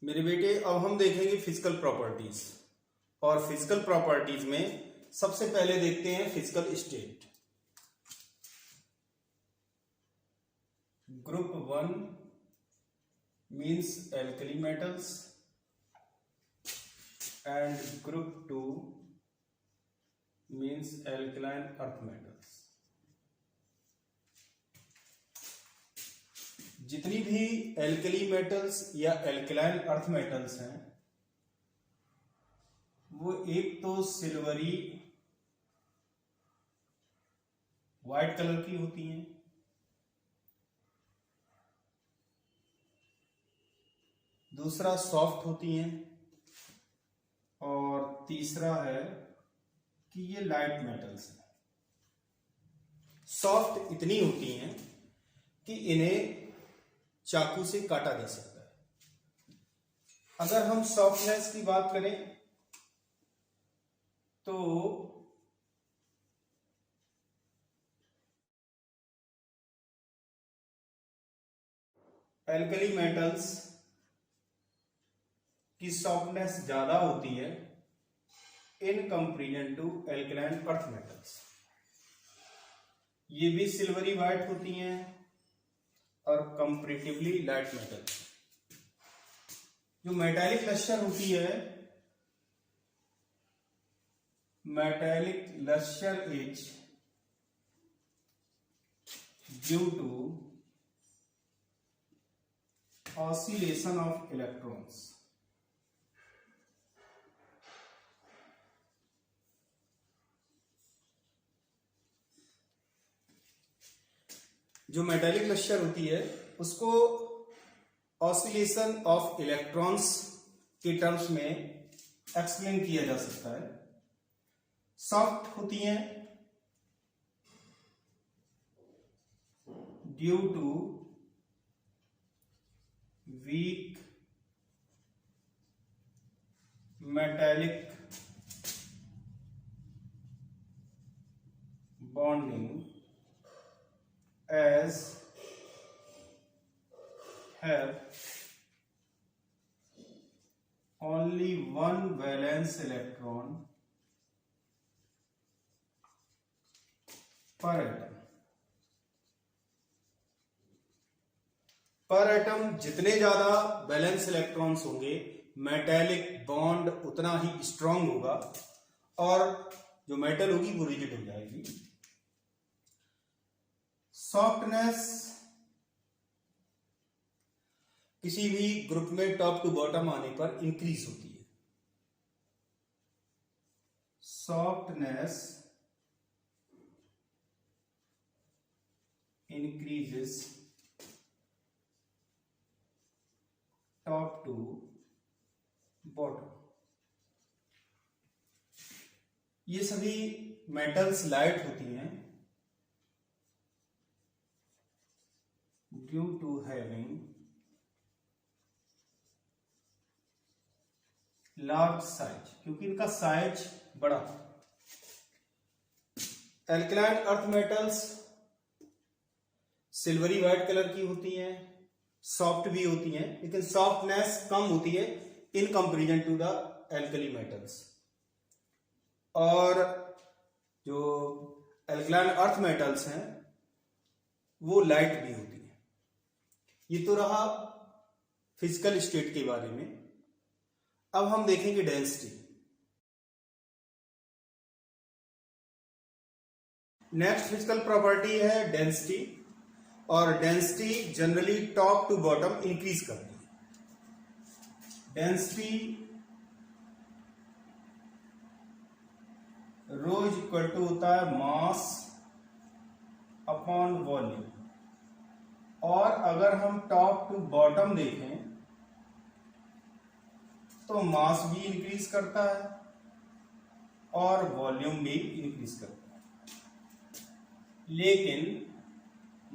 मेरे बेटे, अब हम देखेंगे फिजिकल प्रॉपर्टीज। और फिजिकल प्रॉपर्टीज में सबसे पहले देखते हैं physical state. Group 1 means alkali metals and group 2 means alkaline earth metals. जितनी भी एल्कली मेटल्स या एल्कलाइन अर्थ मेटल्स हैं वो एक तो सिल्वरी व्हाइट कलर की होती हैं, दूसरा सॉफ्ट होती हैं और तीसरा है कि ये लाइट मेटल्स हैं। सॉफ्ट इतनी होती हैं कि इन्हें चाकू से काटा जा सकता है। अगर हम सॉफ्टनेस की बात करें तो एल्कली मेटल्स की सॉफ्टनेस ज्यादा होती है in comparison to alkaline earth metals. ये भी सिल्वरी व्हाइट होती हैं और कंपैरेटिवली लाइट मेटल। जो मेटालिक लस्टर होती है, metallic lustre is due to oscillation of electrons. जो मेटालिक लस्टर होती है उसको ऑसिलेशन ऑफ इलेक्ट्रॉन्स के टर्म्स में एक्सप्लेन किया जा सकता है। सॉफ्ट होती हैं due to weak metallic bonding as have only one valence electron per atom। पर एटम जितने ज्यादा वैलेंस इलेक्ट्रॉन्स होंगे मेटालिक बॉन्ड उतना ही स्ट्रांग होगा और जो मेटल होगी वो रिजिड हो जाएगी। सॉफ्टनेस किसी भी ग्रुप में टॉप टू बॉटम आने पर इंक्रीज होती है। Softness increases top to bottom. ये सभी मेटल्स लाइट होती हैं due to having large size, क्योंकि इनका साइज बड़ा। Alkaline earth metals silvery white colour की होती हैं, सॉफ्ट भी होती हैं, लेकिन सॉफ्टनेस कम होती है in comparison to the alkali metals. और जो एल्कलाइन अर्थ मेटल्स हैं वो लाइट भी होती है। ये तो रहा फिजिकल स्टेट के बारे में। अब हम देखेंगे डेंसिटी। नेक्स्ट फिजिकल प्रॉपर्टी है डेंसिटी, और density generally top to bottom increase करती है। Density rho is equal to होता है मास अपॉन वॉल्यूम। और अगर हम टॉप टू बॉटम देखें तो मास भी इंक्रीज करता है और वॉल्यूम भी इंक्रीज करता है, लेकिन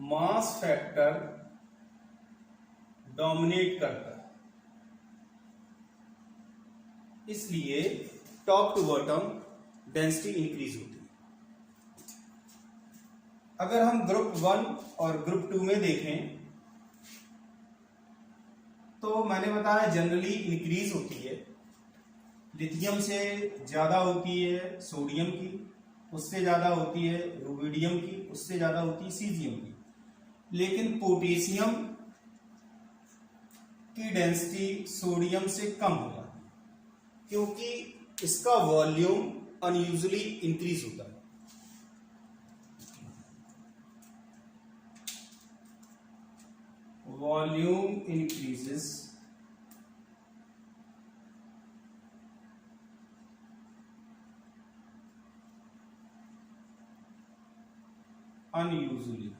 मास फैक्टर डोमिनेट करता है। इसलिए top to bottom density increase होती है। अगर हम ग्रुप 1 और ग्रुप 2 में देखें तो मैंने बताया जनरली इंक्रीज होती है, लिथियम से ज्यादा होती है सोडियम की, उससे ज्यादा होती है रुबिडियम की, उससे ज्यादा होती है सीजियम की। लेकिन पोटेशियम की डेंसिटी सोडियम से कम होगा क्योंकि इसका वॉल्यूम अनयूजुअली इंक्रीज होता है। Volume increases unusually.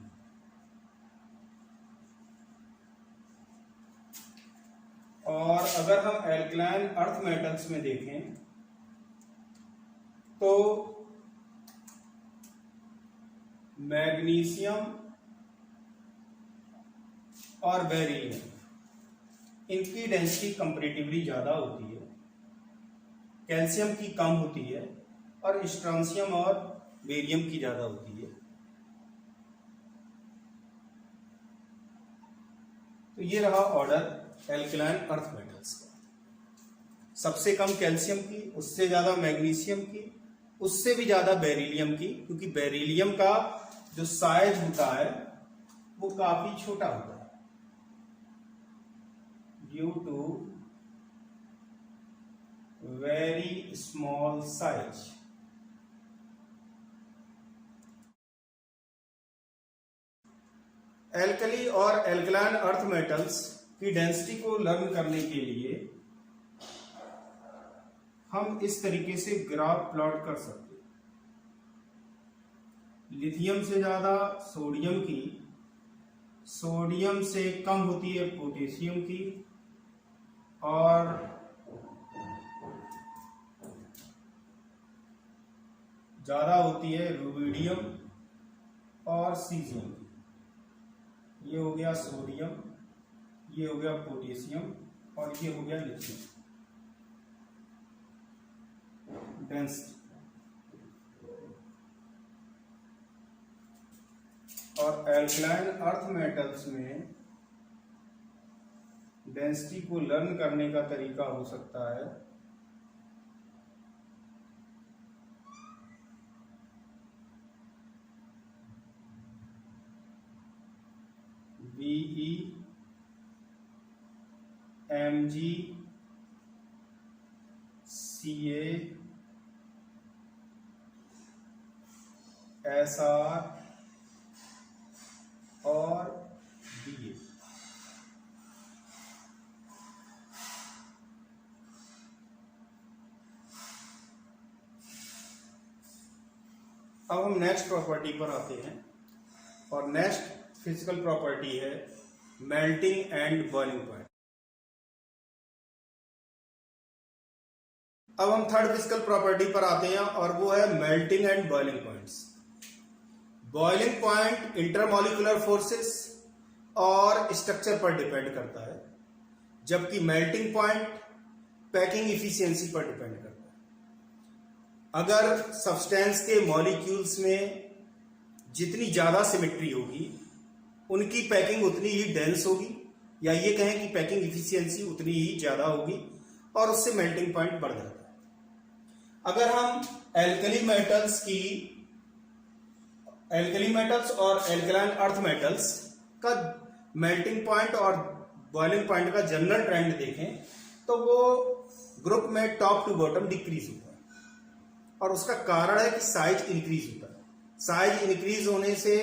और अगर हम एल्कलाइन अर्थ मेटल्स में देखें तो मैग्नीशियम और बेरिलियम इनकी डेंसिटी कंपैरेटिवली ज्यादा होती है, कैल्शियम की कम होती है और स्ट्रोंशियम और बेरियम की ज्यादा होती है। तो ये रहा ऑर्डर एल्कलाइन अर्थ मेटल्स का। सबसे कम कैल्शियम की, उससे ज्यादा मैग्नीशियम की, उससे भी ज्यादा बेरिलियम की, क्योंकि बेरिलियम का जो साइज होता है वो काफी छोटा होता है due to very small size. Alkali और एल्कलाइन अर्थ मेटल्स की डेंसिटी को लर्न करने के लिए हम इस तरीके से ग्राफ प्लॉट कर सकते हैं। लिथियम से ज्यादा सोडियम की, सोडियम से कम होती है पोटेशियम की, और ज्यादा होती है रुबिडियम और सीजियम की। ये हो गया सोडियम, ये हो गया पोटेशियम और ये हो गया लिथियम डेंसिटी। और एल्कलाइन अर्थ मेटल्स में डेंसिटी को लर्न करने का तरीका हो सकता है BE MG CA SR और BA। अब हम नेक्स्ट प्रॉपर्टी पर आते हैं और नेक्स्ट फिजिकल प्रॉपर्टी है मेल्टिंग एंड बॉइलिंग पॉइंट। अब हम थर्ड फिजिकल प्रॉपर्टी पर आते हैं और वो है melting and boiling points. Boiling point intermolecular forces और स्ट्रक्चर पर डिपेंड करता है, जबकि मेल्टिंग पॉइंट पैकिंग इफिशियंसी पर डिपेंड करता है। अगर सब्सटेंस के मॉलिक्यूल्स में जितनी ज्यादा सिमेट्री होगी उनकी पैकिंग उतनी ही डेंस होगी, या ये कहें कि पैकिंग इफिशियंसी उतनी ही ज्यादा होगी और उससे मेल्टिंग पॉइंट बढ़ जाता है। अगर हम एल्कली मेटल्स और एल्कलाइन अर्थ मेटल्स का मेल्टिंग पॉइंट और बॉइलिंग पॉइंट का जनरल ट्रेंड देखें तो वो ग्रुप में टॉप टू बॉटम डिक्रीज होता है, और उसका कारण है कि साइज इंक्रीज होता है। साइज इंक्रीज होने से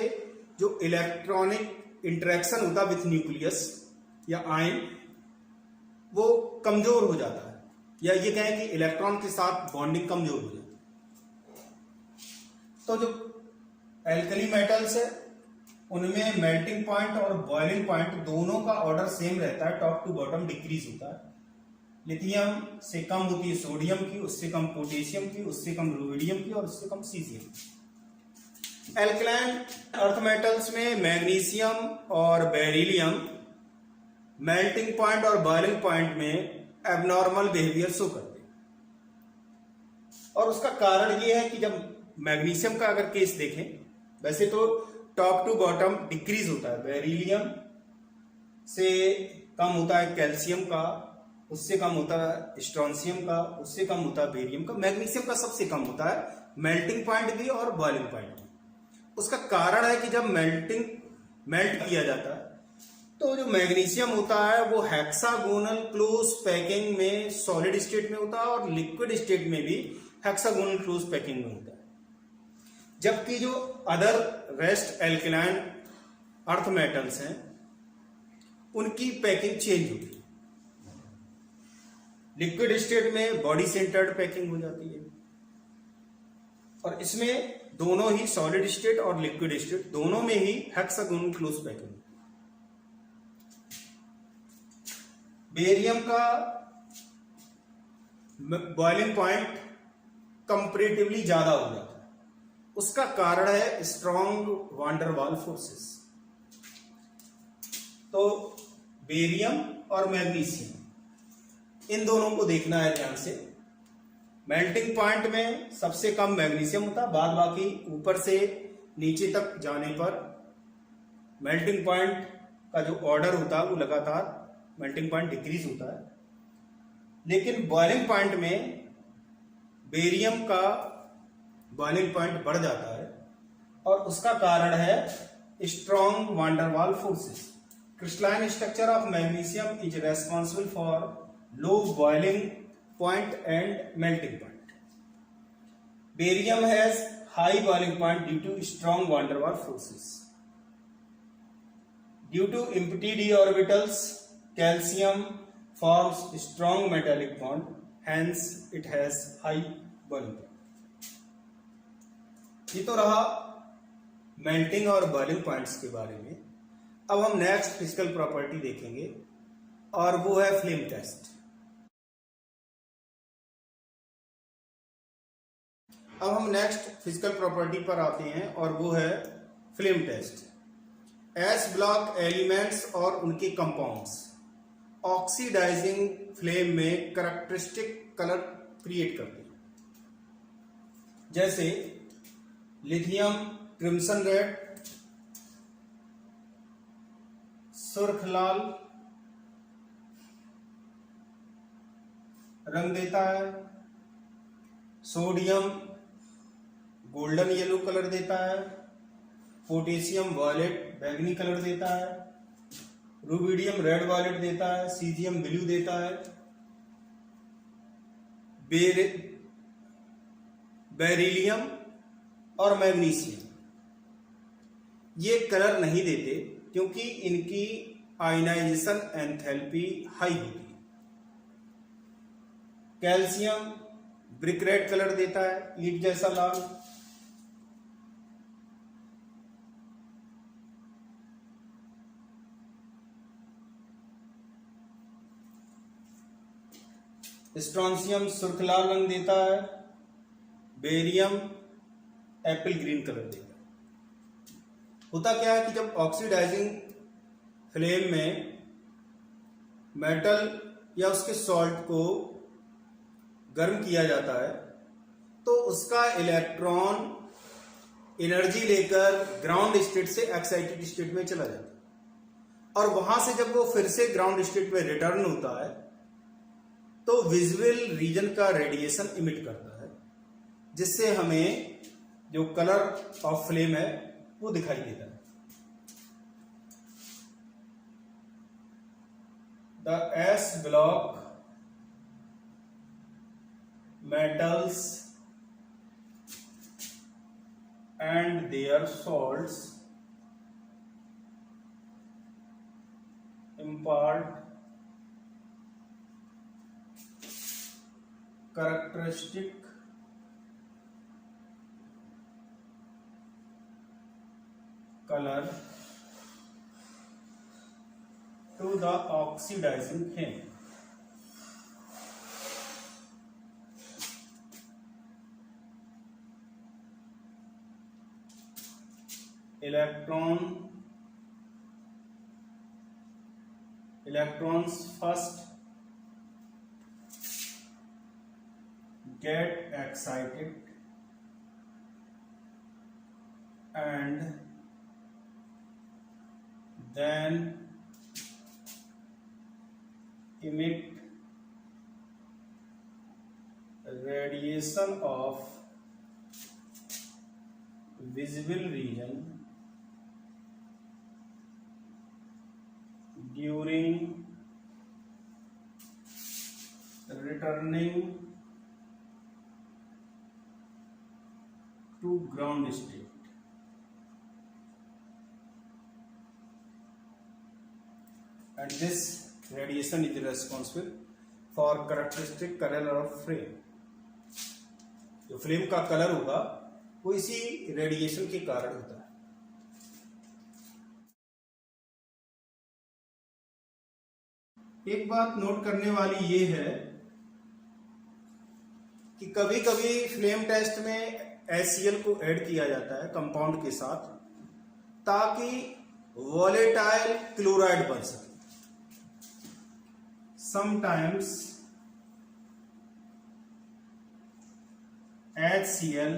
जो इलेक्ट्रॉनिक इंटरेक्शन होता है विथ न्यूक्लियस या आयन वो कमजोर हो जाता है, या ये कहें कि इलेक्ट्रॉन के साथ बॉन्डिंग कमजोर हो जाती है। तो जो एल्कली मेटल्स है उनमें मेल्टिंग पॉइंट और बॉइलिंग पॉइंट दोनों का ऑर्डर सेम रहता है, टॉप टू बॉटम डिक्रीज होता है। लिथियम से कम होती है सोडियम की, उससे कम पोटेशियम की, उससे कम रुबिडियम की और उससे कम सीजियम की। एल्कलाइन अर्थ मेटल्स में मैग्नीशियम और बेरिलियम मेल्टिंग पॉइंट और बॉइलिंग पॉइंट में एबनॉर्मल बिहेवियर शो करते हैं, और उसका कारण ये है कि जब मैग्नीशियम का अगर केस देखें, वैसे तो टॉप टू बॉटम डिक्रीज होता है, बेरिलियम से कम होता है कैल्शियम का, उससे कम होता है स्ट्रोंशियम का, उससे कम होता है बेरियम का, मैग्नीशियम का सबसे कम होता है मेल्टिंग पॉइंट भी और बॉइलिंग पॉइंट भी। उसका कारण है कि जब मेल्ट किया जाता है तो जो मैग्नीशियम होता है वो हेक्सागोनल क्लोज पैकिंग में सॉलिड स्टेट में होता है और लिक्विड स्टेट में भी हेक्सागोनल क्लोज पैकिंग में होता है, जबकि जो other rest alkaline earth metals हैं उनकी पैकिंग चेंज होती है। लिक्विड स्टेट में बॉडी सेंटर्ड पैकिंग हो जाती है और इसमें दोनों ही सॉलिड स्टेट और लिक्विड स्टेट दोनों में ही हेक्सागोनल क्लोज पैकिंग। बेरियम का बॉइलिंग पॉइंट कंपैरेटिवली ज्यादा हो जाता है, उसका कारण है स्ट्रॉन्ग वांडर वाल फोर्सेस। तो बेरियम और मैग्नीशियम इन दोनों को देखना है ध्यान से। मेल्टिंग पॉइंट में सबसे कम मैग्नीशियम होता है, बाद बाकी ऊपर से नीचे तक जाने पर मेल्टिंग पॉइंट का जो ऑर्डर होता है वो लगातार मेल्टिंग पॉइंट डिक्रीज होता है, लेकिन बॉइलिंग पॉइंट में बेरियम का बॉइलिंग पॉइंट बढ़ जाता है और उसका कारण है strong van der Waal forces. Crystalline structure of magnesium is responsible for low boiling point and melting point. Barium has high boiling point due to strong van der Waals forces. Due to empty d orbitals, calcium forms strong metallic bond, hence it has high boiling point. ये तो रहा melting और boiling points के बारे में। अब हम next physical property देखेंगे और वो है फ्लेम टेस्ट। अब हम नेक्स्ट फिजिकल प्रॉपर्टी पर आते हैं और वो है flame test. S block elements और उनके कंपाउंड्स ऑक्सीडाइजिंग फ्लेम में कैरेक्टरिस्टिक कलर क्रिएट करते हैं, जैसे लिथियम क्रिम्सन रेड, सुर्ख लाल रंग देता है, सोडियम गोल्डन येलो कलर देता है, पोटेशियम वॉयलेट बैंगनी कलर देता है, रुबिडियम रेड वॉयलेट देता है, सीजियम ब्लू देता है, बेरिलियम और मैग्नीशियम ये कलर नहीं देते क्योंकि इनकी आयनाइजेशन एंथैल्पी हाई होती है। कैल्शियम ब्रिक रेड कलर देता है, ईंट जैसा लाल। स्ट्रोंशियम सुर्ख लाल रंग देता है, बेरियम एप्पल ग्रीन कलर देता है। होता क्या है कि जब ऑक्सीडाइजिंग फ्लेम में मेटल या उसके सॉल्ट को गर्म किया जाता है तो उसका इलेक्ट्रॉन एनर्जी लेकर ग्राउंड स्टेट से एक्साइटेड स्टेट में चला जाता है और वहां से जब वो फिर से ग्राउंड स्टेट में रिटर्न होता है तो विजुअल रीजन का रेडिएशन इमिट करता है, जिससे हमें जो कलर ऑफ फ्लेम है वो दिखाई देता है। The S block metals and their salts impart characteristic color to the oxidizing flame. Electrons first get excited and then emit radiation of visible region during returning to ground state. And this radiation is responsible for characteristic color of frame. जो flame का colour होगा वो इसी radiation के कारण होता है। एक बात नोट करने वाली ये है कि कभी कभी फ्लेम टेस्ट में HCl को ऐड किया जाता है कंपाउंड के साथ ताकि वोलेटाइल क्लोराइड बन सके। Sometimes HCl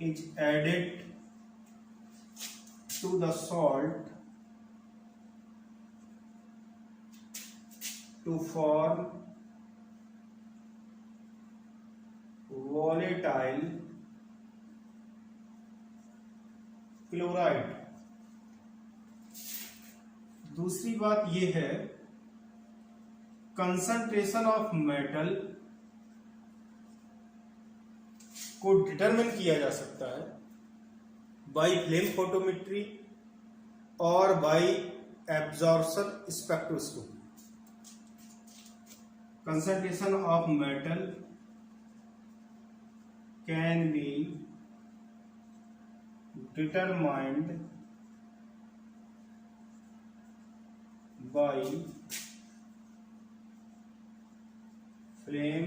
is added to the salt to form volatile chloride। दूसरी बात यह है कंसंट्रेशन ऑफ मेटल को डिटरमिन किया जा सकता है बाय फ्लेम फोटोमेट्री और bye absorption spectroscopy. Concentration of metal can be determined by flame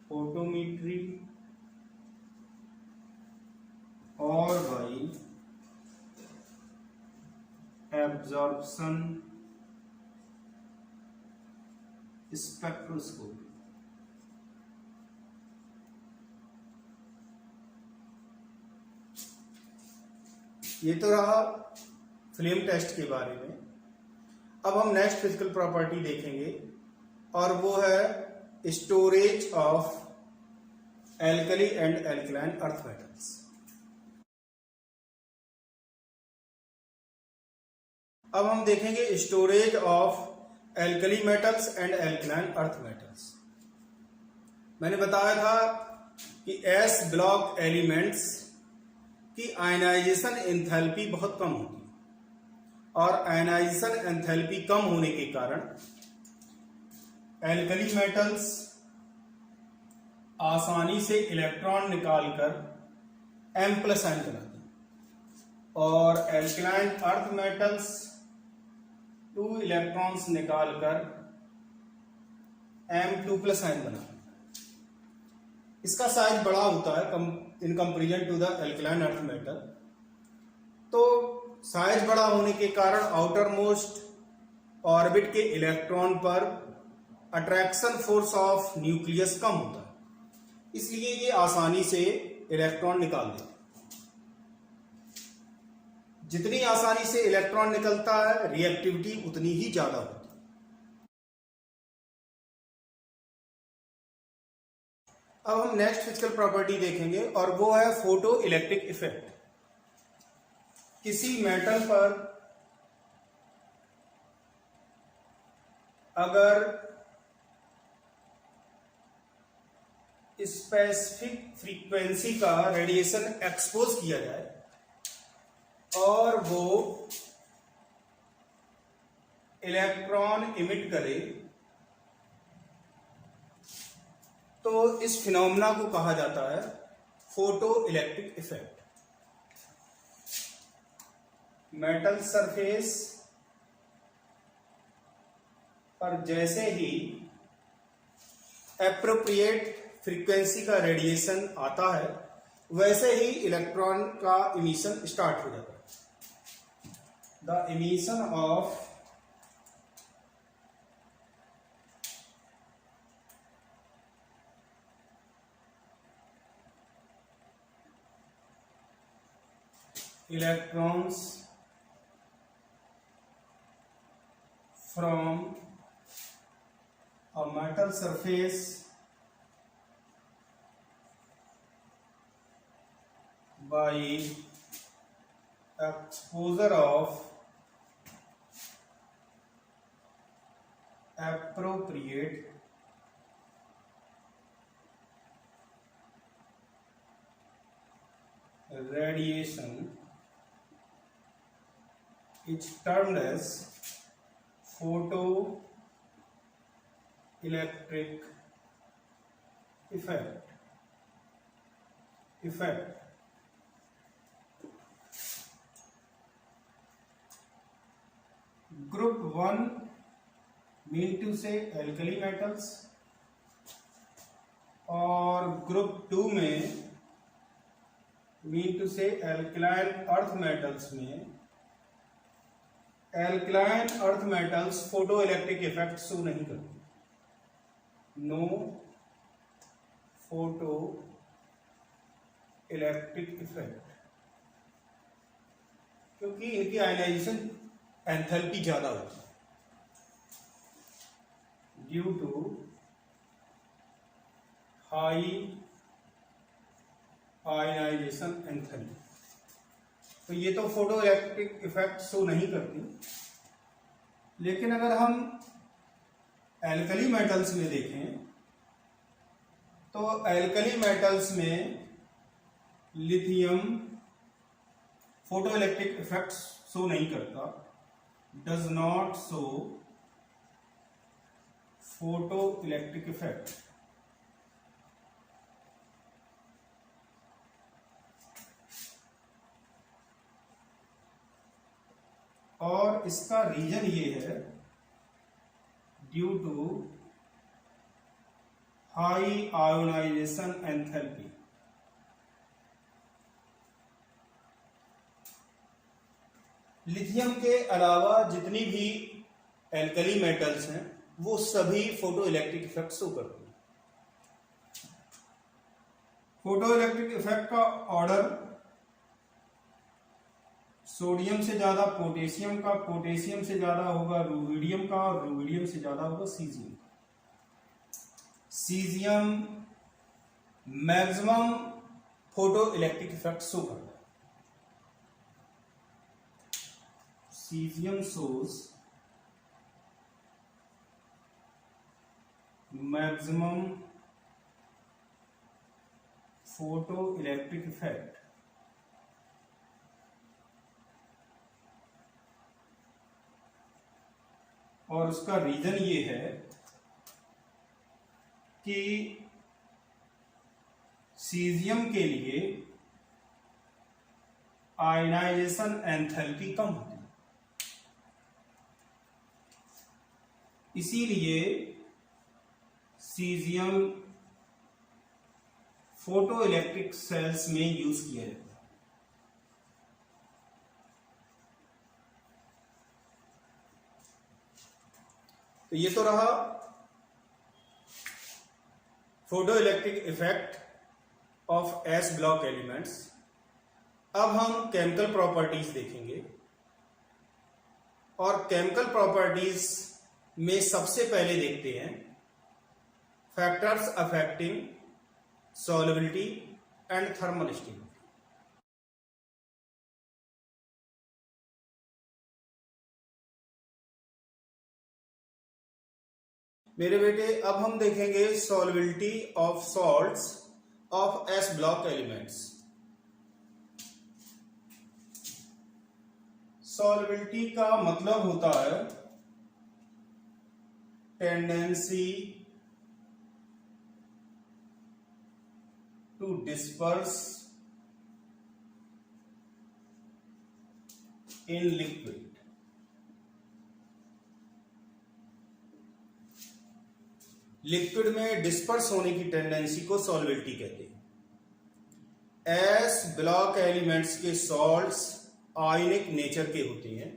photometry और बाय एब्जॉर्प्शन स्पेक्ट्रोस्कोपी। ये तो रहा फ्लेम टेस्ट के बारे में। अब हम नेक्स्ट फिजिकल प्रॉपर्टी देखेंगे और वो है storage of alkali and alkaline earth metals. अब हम देखेंगे storage of alkali metals and alkaline earth metals. मैंने बताया था कि एस ब्लॉक एलिमेंट्स की आयनाइजेशन एंथैल्पी बहुत कम होती है और आयनाइजेशन एंथैल्पी कम होने के कारण एल्कली मेटल्स आसानी से इलेक्ट्रॉन निकालकर M+ आयन बनाते हैं और एल्कलाइन अर्थ मेटल्स 2 इलेक्ट्रॉन्स निकालकर M2+ आयन बनाते हैं। इसका साइज बड़ा होता है in comparison to the alkaline earth metal. तो साइज बड़ा होने के कारण आउटर मोस्ट ऑर्बिट के इलेक्ट्रॉन पर अट्रैक्शन फोर्स ऑफ न्यूक्लियस कम होता है, इसलिए ये आसानी से इलेक्ट्रॉन निकाल देते हैं। जितनी आसानी से इलेक्ट्रॉन निकलता है रिएक्टिविटी उतनी ही ज्यादा होती है। अब हम नेक्स्ट फिजिकल प्रॉपर्टी देखेंगे और वो है फोटो इलेक्ट्रिक इफेक्ट। किसी मेटल पर अगर स्पेसिफिक फ्रीक्वेंसी का रेडिएशन एक्सपोज किया जाए और वो इलेक्ट्रॉन इमिट करे तो इस फिनोमेना को कहा जाता है photo electric effect. Metal surface पर जैसे ही एप्रोप्रिएट फ्रीक्वेंसी का रेडिएशन आता है वैसे ही इलेक्ट्रॉन का इमिशन स्टार्ट हो जाता है। The emission of electrons from a metal surface by exposure of appropriate radiation is termed as photoelectric effect. Group 1 mean to say alkali metals और ग्रुप 2 में मीन टू से एल्कलाइन अर्थ मेटल्स में alkaline earth metals photo electric effect show नहीं करते, no photo electric effect, क्योंकि इनकी ionization enthalpy ज्यादा होती है due to high ionisation enthalpy. तो ये तो फोटो इलेक्ट्रिक इफेक्ट शो नहीं करती, लेकिन अगर हम एल्कली मेटल्स में देखें तो एल्कली मेटल्स में lithium photoelectric effect show नहीं करता, does not show photoelectric effect. और इसका रीजन ये है due to high ionisation enthalpy. Lithium के अलावा जितनी भी एल्कली मेटल्स हैं वो सभी फोटो इलेक्ट्रिक इफेक्ट शो करती हैं। फोटो इलेक्ट्रिक इफेक्ट का ऑर्डर सोडियम से ज्यादा पोटेशियम का, पोटेशियम से ज्यादा होगा रुबिडियम का, और रुबिडियम से ज्यादा होगा सीजियम का। Caesium maximum photo electric effect show करता है। Caesium shows maximum photo electric effect. और उसका रीजन ये है कि सीजियम के लिए आयनाइजेशन एंथैल्पी कम होती है, इसीलिए सीजियम फोटो इलेक्ट्रिक सेल्स में यूज किया जाता है। तो ये तो रहा photo electric effect of S block elements. अब हम केमिकल प्रॉपर्टीज देखेंगे, और केमिकल प्रॉपर्टीज में सबसे पहले देखते हैं factors affecting solubility and thermal stability. मेरे बेटे अब हम देखेंगे solubility of salts of S block elements. Solubility का मतलब होता है tendency to disperse in liquid. Liquid में डिस्पर्स होने की टेंडेंसी को सॉल्युबिलिटी कहते हैं। एस ब्लॉक एलिमेंट्स के सॉल्ट्स आयनिक नेचर के होते हैं।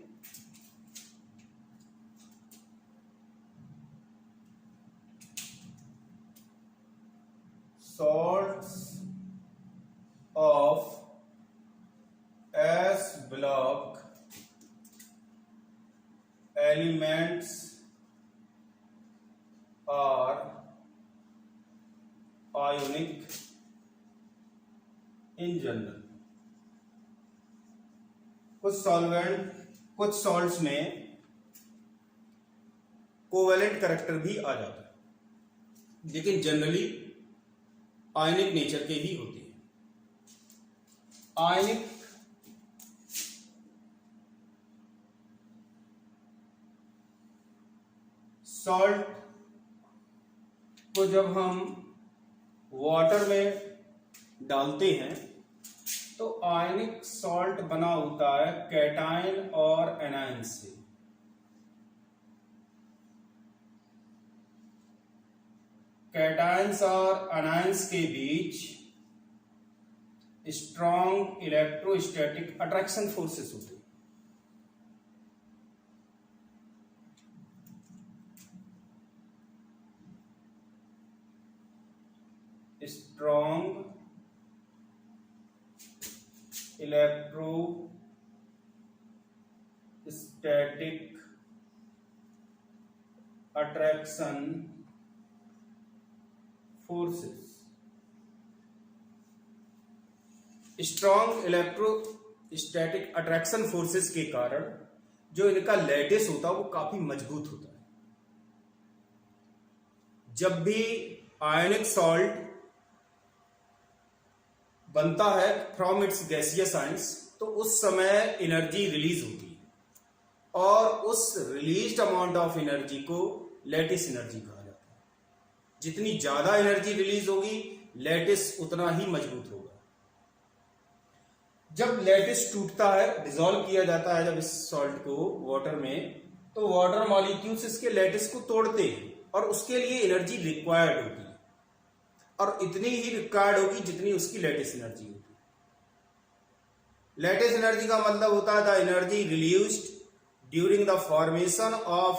Salts of S block elements ionic in general. कुछ सॉल्ट्स में कोवेलेंट करैक्टर भी आ जाता है, लेकिन जनरली आयनिक नेचर के ही होते हैं। आयनिक सॉल्ट को जब हम वाटर में डालते हैं तो आयनिक सॉल्ट बना होता है कैटायन और एनायन से। कैटायंस और एनायंस के बीच स्ट्रॉन्ग इलेक्ट्रोस्टैटिक अट्रैक्शन फोर्सेस होते हैं। Strong electrostatic attraction forces. Strong electrostatic attraction forces के कारण जो इनका लैटिस होता है वो काफी मजबूत होता है। जब भी आयनिक सॉल्ट बनता है फ्रॉम इट्स गैसियस आयंस तो उस समय एनर्जी रिलीज होती है और उस रिलीज्ड अमाउंट ऑफ एनर्जी को लैटिस एनर्जी कहा जाता है। जितनी ज्यादा एनर्जी रिलीज होगी लैटिस उतना ही मजबूत होगा। जब लैटिस टूटता है, डिसॉल्व किया जाता है जब इस सॉल्ट को वाटर में, तो वाटर मॉलिक्यूल्स इसके लैटिस को तोड़ते हैं और उसके लिए एनर्जी रिक्वायर्ड होती है और इतनी ही रिक्वायर्ड होगी जितनी उसकी लैटिस एनर्जी होती है। लैटिस एनर्जी का मतलब होता है the energy released during the formation of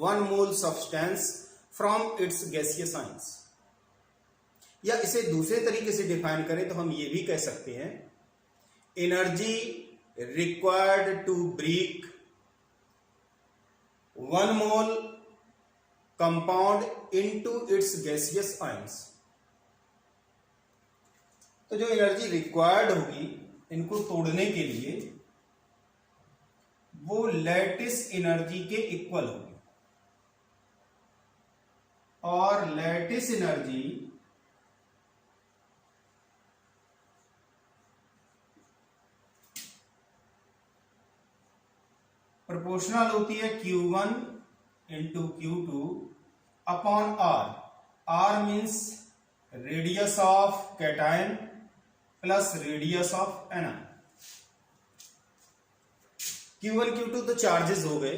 one mole substance from its gaseous ions. या इसे दूसरे तरीके से डिफाइन करें तो हम ये भी कह सकते हैं energy required to break one mole compound into its gaseous ions. तो जो एनर्जी रिक्वायर्ड होगी इनको तोड़ने के लिए वो लैटिस एनर्जी के इक्वल होगी और लैटिस एनर्जी प्रोपोर्शनल होती है Q1 into Q2 upon R। R means radius of cation plus radius of anion. Q1 Q2 तो चार्जेस हो गए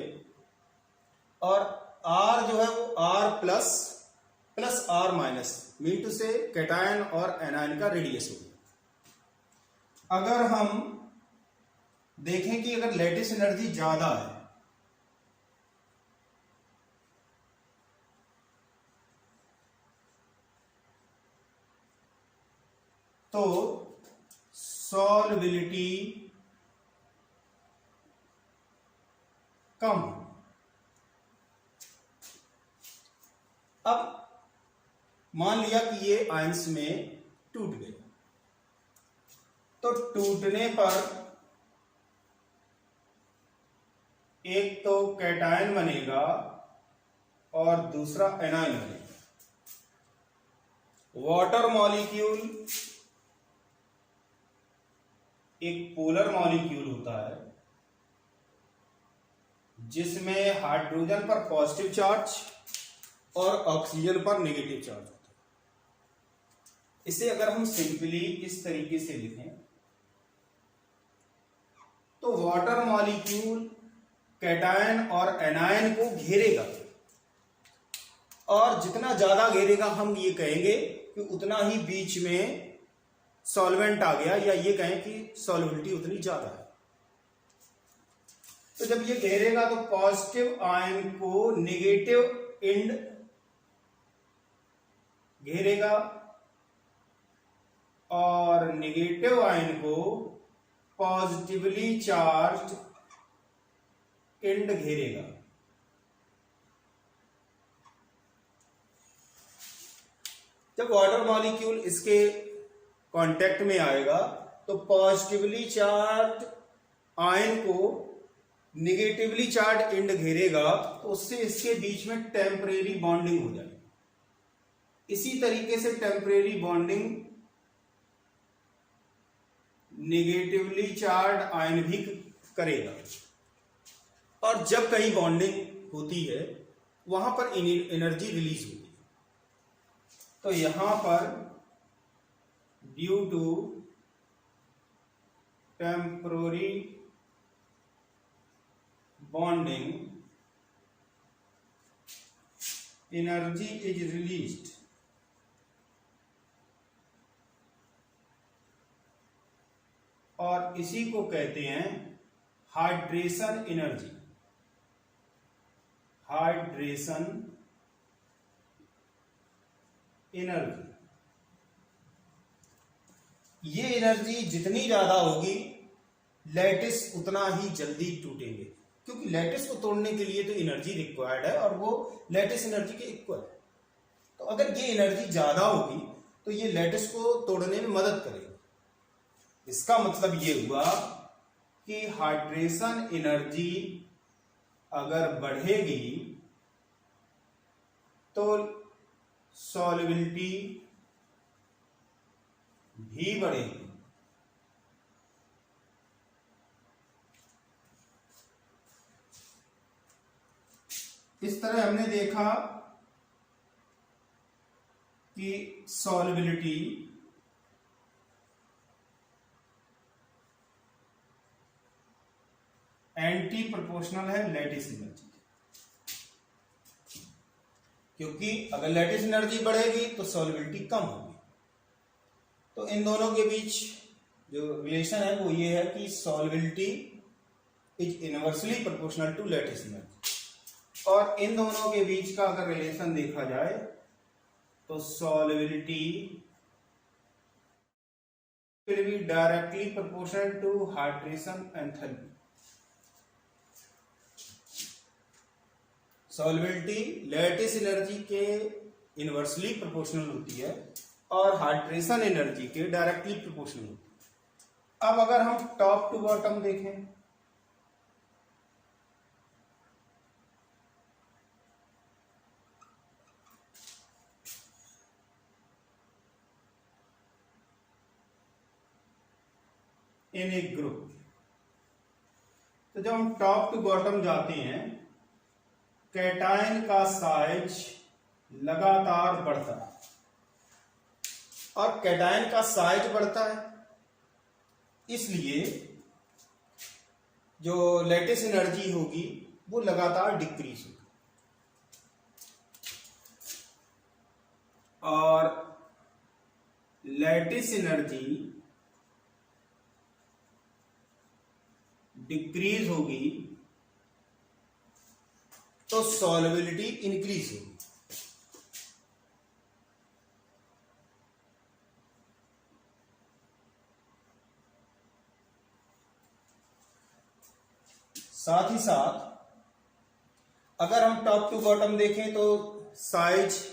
और R जो है वो R plus plus R minus mean to से कैटायन और एनायन का रेडियस हो गया। अगर हम देखें कि अगर लैटिस एनर्जी ज्यादा है तो सॉल्युबिलिटी कम। अब मान लिया कि ये आयंस में टूट गए तो टूटने पर एक तो कैटायन बनेगा और दूसरा एनायन बनेगा। वाटर मॉलिक्यूल एक पोलर मॉलिक्यूल होता है जिसमें हाइड्रोजन पर पॉजिटिव चार्ज और ऑक्सीजन पर नेगेटिव चार्ज होता है। इसे अगर हम सिंपली इस तरीके से लिखें तो वाटर मॉलिक्यूल कैटायन और एनायन को घेरेगा और जितना ज्यादा घेरेगा हम ये कहेंगे कि उतना ही बीच में सॉल्वेंट आ गया, या ये कहें कि सॉल्युबिलिटी उतनी ज्यादा है। तो जब ये घेरेगा तो पॉजिटिव आयन को नेगेटिव एंड घेरेगा और नेगेटिव आयन को पॉजिटिवली चार्ज्ड एंड घेरेगा। जब वाटर मॉलिक्यूल इसके कांटेक्ट में आएगा तो पॉजिटिवली चार्ज आयन को निगेटिवली चार्ज एंड घेरेगा, तो उससे इसके बीच में टेम्परेरी बॉन्डिंग हो जाएगी। इसी तरीके से temporary bonding negatively charge ion भी करेगा, और जब कहीं बॉन्डिंग होती है वहां पर एनर्जी रिलीज होती है। तो यहां पर due to temporary bonding energy is released और इसी को कहते हैं हाइड्रेशन एनर्जी। हाइड्रेशन एनर्जी, ये एनर्जी जितनी ज्यादा होगी लैटिस उतना ही जल्दी टूटेंगे, क्योंकि लैटिस को तोड़ने के लिए तो एनर्जी रिक्वायर्ड है और वो लैटिस एनर्जी के इक्वल है। तो अगर ये एनर्जी ज्यादा होगी तो ये लैटिस को तोड़ने में मदद करेगी। इसका मतलब ये हुआ कि हाइड्रेशन एनर्जी अगर बढ़ेगी तो सॉल्युबिलिटी भी बढ़ेगी। इस तरह हमने देखा कि सॉल्युबिलिटी एंटी प्रोपोर्शनल है लैटिस एनर्जी, क्योंकि अगर लैटिस एनर्जी बढ़ेगी तो सॉल्युबिलिटी कम होगी। तो इन दोनों के बीच जो रिलेशन है वो ये है कि solubility is inversely proportional to lattice energy, और इन दोनों के बीच का अगर रिलेशन देखा जाए तो solubility will be directly proportional to hydration enthalpy. Solubility lattice energy के इनवर्सली प्रोपोर्शनल होती है और हाइड्रेशन एनर्जी के डायरेक्टली प्रोपोर्शनल होती है। अब अगर हम टॉप टू बॉटम देखें इन ए ग्रुप, तो जब हम टॉप टू बॉटम जाते हैं कैटायन का साइज लगातार बढ़ता है, और कैटायन का साइज बढ़ता है इसलिए जो लैटिस एनर्जी होगी वो लगातार डिक्रीज होगी, और लैटिस एनर्जी डिक्रीज होगी तो सॉल्युबिलिटी इंक्रीज होगी। साथ ही साथ अगर हम टॉप टू बॉटम देखें तो साइज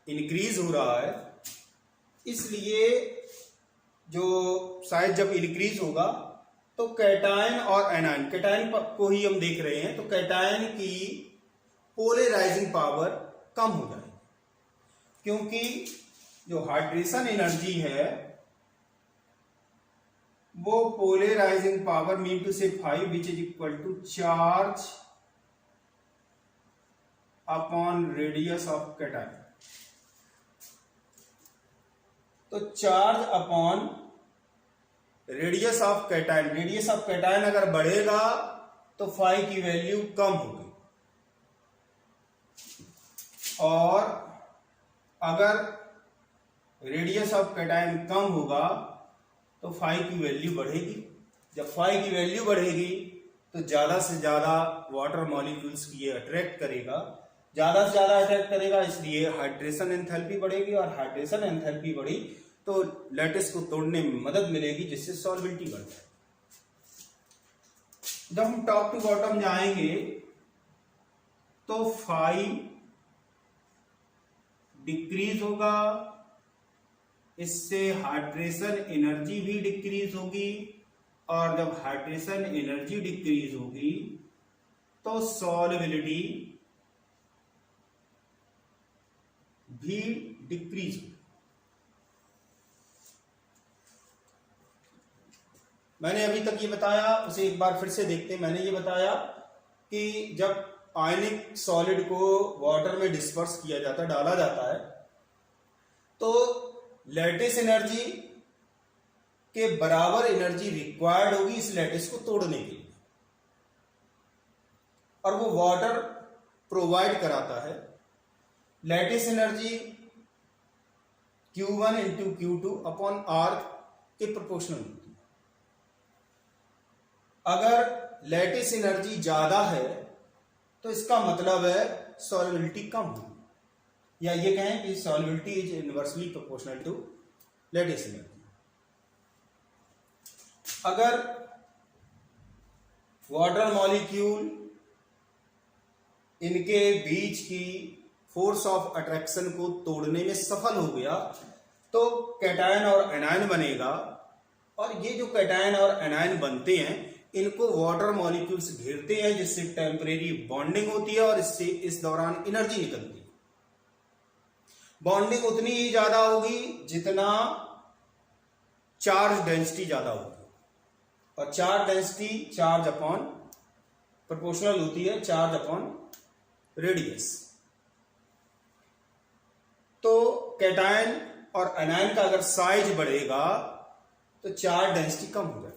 इंक्रीज हो रहा है, इसलिए जो साइज जब इंक्रीज होगा तो कैटायन और एनायन, कैटायन को ही हम देख रहे हैं, तो कैटायन की पोलराइजिंग पावर कम हो जाएगी, क्योंकि जो हाइड्रेशन एनर्जी है वो polarising power mean to say 5 which is equal to charge upon radius of cation. तो charge upon radius of cation, radius of cation अगर बढ़ेगा तो फाई की वैल्यू कम होगी, और अगर रेडियस ऑफ कैटायन कम होगा तो फाई की वैल्यू बढ़ेगी। जब फाई की वैल्यू बढ़ेगी तो ज्यादा से ज्यादा वाटर मॉलिक्यूल्स की ये अट्रैक्ट करेगा, ज्यादा से ज्यादा अट्रैक्ट करेगा, इसलिए हाइड्रेशन एंथैल्पी बढ़ेगी, और हाइड्रेशन एंथैल्पी बढ़ी तो लैटिस को तोड़ने में मदद मिलेगी, जिससे सॉल्युबिलिटी बढ़ जाए। जब हम टॉप टू बॉटम जाएंगे तो फाई डिक्रीज होगा, इससे हाइड्रेशन एनर्जी भी डिक्रीज होगी, और जब हाइड्रेशन एनर्जी डिक्रीज होगी तो सॉल्युबिलिटी भी डिक्रीज होगी। मैंने अभी तक ये बताया, उसे एक बार फिर से देखते हैं। मैंने ये बताया कि जब आयनिक सॉलिड को वाटर में डिस्पर्स किया जाता है, डाला जाता है, तो लैटिस एनर्जी के बराबर एनर्जी रिक्वायर्ड होगी इस लैटिस को तोड़ने के लिए, और वो वाटर प्रोवाइड कराता है। Lattice energy Q1 into Q2 upon R के प्रोपोर्शनल होती है। अगर लैटिस एनर्जी ज्यादा है तो इसका मतलब है सॉल्युबिलिटी कम होगी, या ये कहें कि solubility is inversely proportional to lattice energy. अगर वाटर मॉलिक्यूल इनके बीच की फोर्स ऑफ अट्रैक्शन को तोड़ने में सफल हो गया तो कैटायन और एनायन बनेगा, और ये जो कैटायन और एनायन बनते हैं इनको वाटर मॉलिक्यूल्स घेरते हैं, जिससे टेम्परेरी बॉन्डिंग होती है और इससे इस दौरान एनर्जी निकलती है। बॉन्डिंग उतनी ही ज्यादा होगी जितना चार्ज डेंसिटी ज्यादा होगी, और charge density charge upon proportional होती है चार्ज अपॉन रेडियस। तो कैटायन और एनायन का अगर साइज बढ़ेगा तो चार्ज डेंसिटी कम हो जाएगी।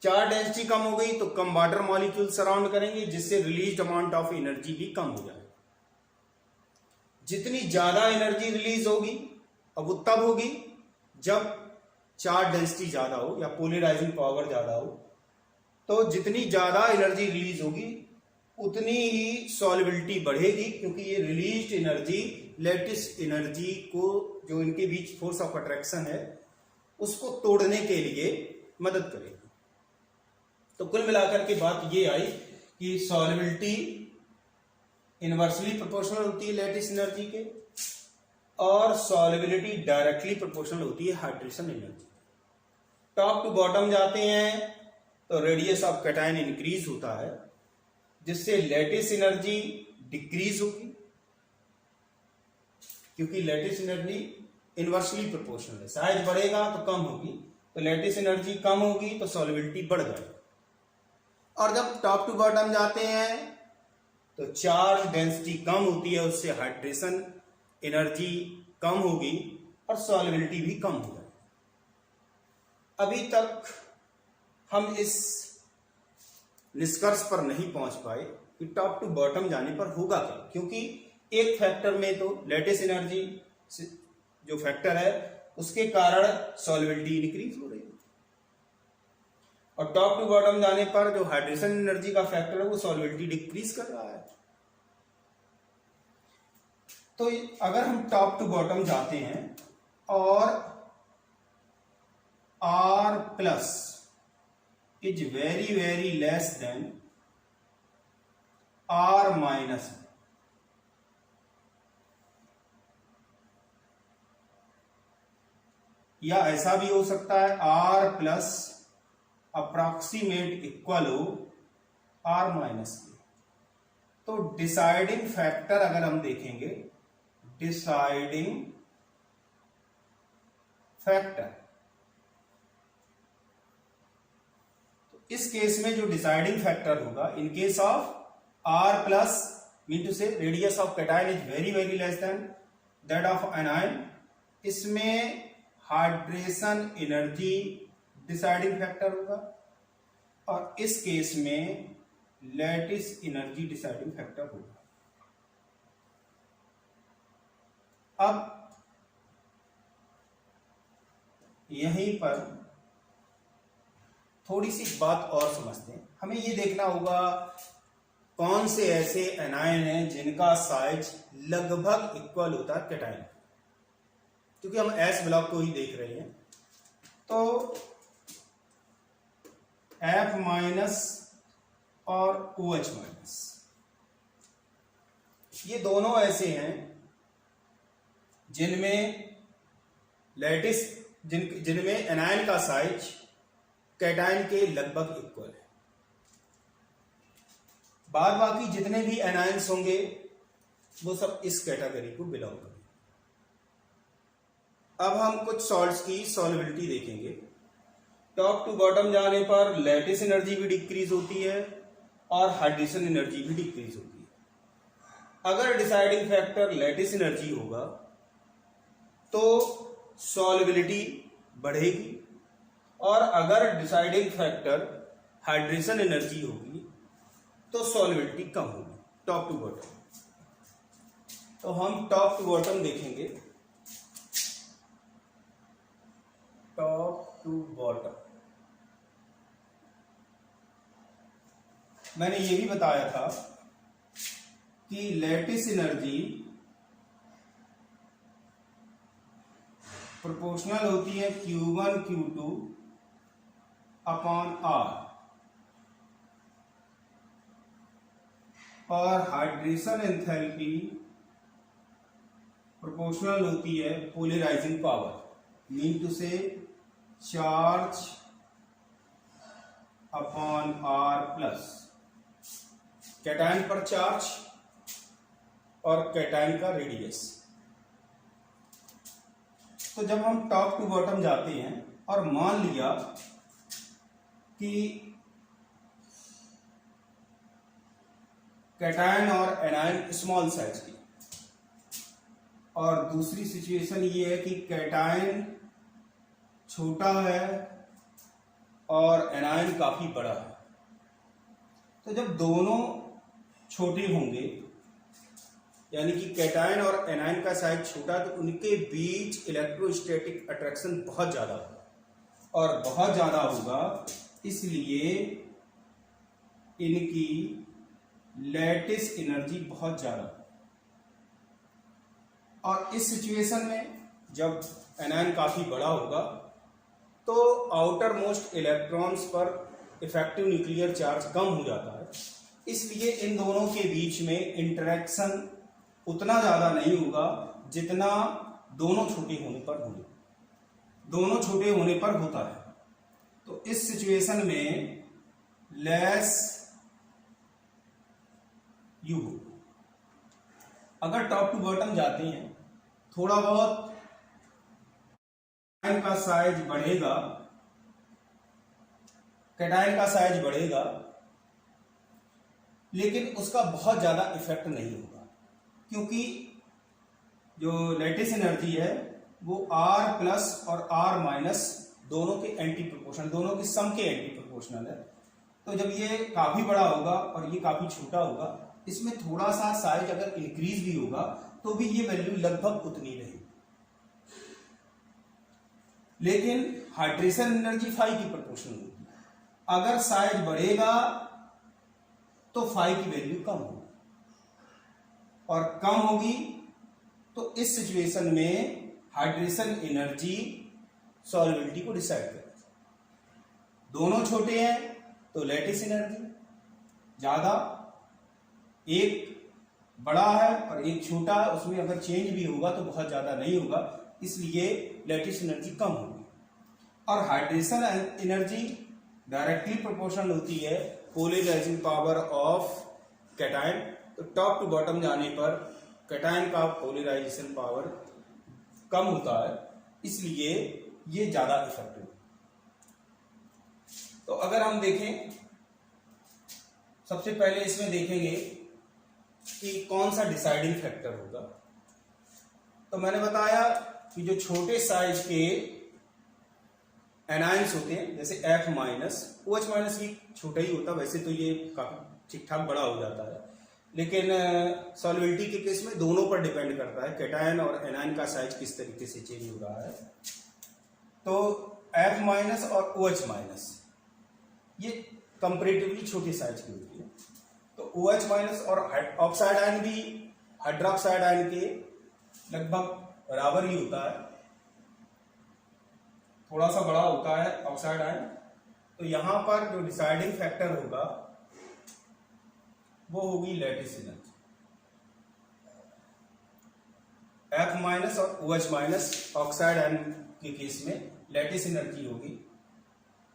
चार्ज डेंसिटी कम हो गई तो कम वाटर मॉलिक्यूल सराउंड करेंगे, जिससे रिलीज्ड अमाउंट ऑफ एनर्जी भी कम हो जाएगा। जितनी ज्यादा एनर्जी रिलीज होगी, अब वो तब होगी जब चार्ज डेंसिटी ज्यादा हो या पोलराइजिंग पावर ज्यादा हो। तो जितनी ज्यादा एनर्जी रिलीज होगी उतनी ही सॉल्युबिलिटी बढ़ेगी, क्योंकि ये रिलीज्ड एनर्जी लैटिस एनर्जी को, जो इनके बीच फोर्स ऑफ अट्रैक्शन है, उसको तोड़ने के लिए मदद करेगी। तो कुल मिलाकर के बात ये आई कि सॉल्युबिलिटी इनवर्सली प्रोपोर्शनल होती है लैटिस एनर्जी के, और सॉल्युबिलिटी डायरेक्टली प्रोपोर्शनल होती है hydration energy. Top to bottom जाते हैं तो रेडियस ऑफ कैटायन इंक्रीज होता है, जिससे लैटिस एनर्जी डिक्रीज होगी, क्योंकि लैटिस एनर्जी इनवर्सली प्रोपोर्शनल है। साइज बढ़ेगा तो कम होगी, तो लैटिस एनर्जी कम होगी तो सॉल्युबिलिटी बढ़ जाएगी। और जब टॉप टू बॉटम जाते हैं तो चार्ज डेंसिटी कम होती है, उससे हाइड्रेशन एनर्जी कम होगी और सॉल्युबिलिटी भी कम हो जाएगी। अभी तक हम इस निष्कर्ष पर नहीं पहुंच पाए कि टॉप टू बॉटम जाने पर होगा क्या, क्योंकि एक फैक्टर में तो लैटिस एनर्जी जो फैक्टर है उसके कारण सॉल्युबिलिटी इंक्रीज हो रही है, और टॉप टू बॉटम जाने पर जो हाइड्रेशन एनर्जी का फैक्टर है वो सॉल्युबिलिटी डिक्रीज कर रहा है। तो अगर हम टॉप टू बॉटम जाते हैं और R plus is very very less then R minus, या ऐसा भी हो सकता है R प्लस अप्रॉक्सीमेट इक्वल हो R माइनस के। तो डिसाइडिंग फैक्टर अगर हम देखेंगे, डिसाइडिंग फैक्टर, तो इस केस में जो डिसाइडिंग फैक्टर होगा in case of R plus mean to say radius of cation is very very less than that of anion, इसमें हाइड्रेशन एनर्जी डिसाइडिंग फैक्टर होगा, और इस केस में लैटिस एनर्जी डिसाइडिंग फैक्टर होगा। अब यहीं पर थोड़ी सी बात और समझते हैं। हमें ये देखना होगा कौन से ऐसे एनायन हैं जिनका साइज लगभग इक्वल होता है कैटायन, क्योंकि हम एस ब्लॉक को ही देख रहे हैं। तो F माइनस और OH माइनस, ये दोनों ऐसे हैं जिनमें लैटिस जिनमें एनायन का साइज कैटायन के लगभग इक्वल है। बाद बाकी जितने भी एनायंस होंगे वो सब इस कैटेगरी को बिलोंग करेंगे। अब हम कुछ सॉल्ट्स की सॉल्युबिलिटी देखेंगे। टॉप टू बॉटम जाने पर लैटिस एनर्जी भी डिक्रीज होती है और हाइड्रेशन एनर्जी भी डिक्रीज होती है। अगर डिसाइडिंग फैक्टर लैटिस एनर्जी होगा तो सॉल्युबिलिटी बढ़ेगी, और अगर डिसाइडिंग फैक्टर हाइड्रेशन एनर्जी होगी तो सॉल्युबिलिटी कम होगी। टॉप टू बॉटम, तो हम टॉप टू बॉटम देखेंगे। टॉप टू बॉटम मैंने ये भी बताया था कि लैटिस एनर्जी प्रोपोर्शनल होती है Q1 Q2 अपॉन R, और हाइड्रेशन एंथैल्पी प्रोपोर्शनल होती है पोलराइजिंग पावर, मीन टू से charge upon R plus, cation पर चार्ज और कैटायन का रेडियस। तो जब हम टॉप टू बॉटम जाते हैं और मान लिया कि कैटायन और एनायन स्मॉल साइज की, और दूसरी सिचुएशन ये है कि कैटायन छोटा है और एनायन काफी बड़ा है, तो जब दोनों छोटे होंगे यानी कि कैटायन और एनायन का साइज छोटा, तो उनके बीच इलेक्ट्रोस्टैटिक अट्रैक्शन बहुत ज्यादा होगा, और बहुत ज्यादा होगा इसलिए इनकी लैटिस एनर्जी बहुत ज्यादा। और इस सिचुएशन में जब एनायन काफी बड़ा होगा तो आउटर मोस्ट इलेक्ट्रॉन्स पर इफेक्टिव न्यूक्लियर चार्ज कम हो जाता है, इसलिए इन दोनों के बीच में इंटरेक्शन उतना ज्यादा नहीं होगा जितना दोनों छोटे होने पर होता है। तो इस सिचुएशन में लेस यू हो। अगर टॉप टू बॉटम जाते हैं थोड़ा बहुत कैटायन का साइज बढ़ेगा, लेकिन उसका बहुत ज्यादा इफेक्ट नहीं होगा, क्योंकि जो लैटिस एनर्जी है वो R प्लस और R माइनस दोनों के एंटी प्रोपोर्शनल, दोनों के सम के एंटी प्रोपोर्शनल है। तो जब ये काफी बड़ा होगा और ये काफी छोटा होगा, इसमें थोड़ा सा साइज अगर इंक्रीज भी होगा तो भी ये वैल्यू लगभग उतनी रहेगी। लेकिन हाइड्रेशन एनर्जी फाई की प्रोपोर्शनल होगी, अगर साइज बढ़ेगा तो फाई की वैल्यू कम होगी, और कम होगी तो इस सिचुएशन में हाइड्रेशन एनर्जी सॉल्युबिलिटी को डिसाइड करेगी। दोनों छोटे हैं तो लैटिस एनर्जी ज्यादा, एक बड़ा है और एक छोटा है, उसमें अगर चेंज भी होगा तो बहुत ज्यादा नहीं होगा, इसलिए लैटिस एनर्जी कम होगी। और हाइड्रेशन एनर्जी डायरेक्टली प्रोपोर्शनल होती है पोलराइजिंग पावर ऑफ कैटायन। तो टॉप टू बॉटम जाने पर कैटायन का पोलराइजेशन पावर कम होता है, इसलिए ये ज्यादा इफेक्टिव। तो अगर हम देखें, सबसे पहले इसमें देखेंगे कि कौन सा डिसाइडिंग फैक्टर होगा। तो मैंने बताया कि जो छोटे साइज के एनायंस होते हैं जैसे F माइनस, OH माइनस भी छोटा ही होता है, वैसे तो ये काफी ठीक ठाक बड़ा हो जाता है, लेकिन सॉल्युबिलिटी के केस में दोनों पर डिपेंड करता है कैटायन और एनायन का साइज किस तरीके से चेंज हो रहा है। तो F माइनस और OH माइनस ये कंपैरेटिवली छोटे साइज की होती है। तो OH माइनस और ऑक्साइड आयन भी हाइड्रोक्साइड आयन के लगभग बराबर ही होता है, थोड़ा सा बड़ा होता है ऑक्साइड आयन। तो यहां पर जो डिसाइडिंग फैक्टर होगा वो होगी लैटिस एनर्जी। F माइनस और OH माइनस ऑक्साइड आयन के केस में लैटिस एनर्जी होगी,